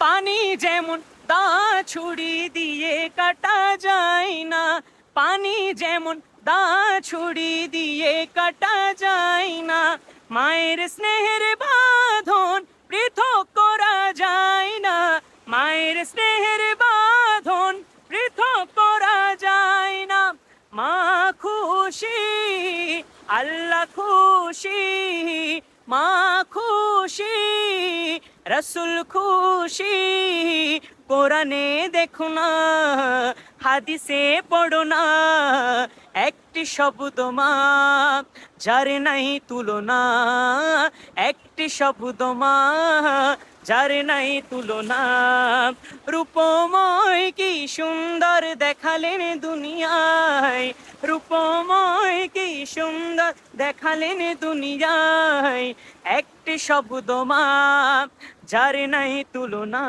পানি যেমন দা ছুরি দিয়ে কাটা যায় না, পানি যেমন দা ছুরি দিয়ে কাটা যায় না, মায়ের স্নেহের বাঁধন পৃথক করা যায় না, মায়ের স্নেহের বাঁধন পৃথক করা যায় না। মা খুশি, আল্লাহ খুশি, মা খুশি, রসুল খুশি। কোরআনে দেখো না, হাদিসে পড়ো না, একটি শব্দ মা যার নাই তুলনা, একটি শব্দ মা যার নাই তুলনা। রূপময় কি সুন্দর দেখালেন দুনিয়ায়, রূপময় কি সুন্দর দেখালেন দুনিয়ায়, একটি শব্দ মা যার নাই তুলনা।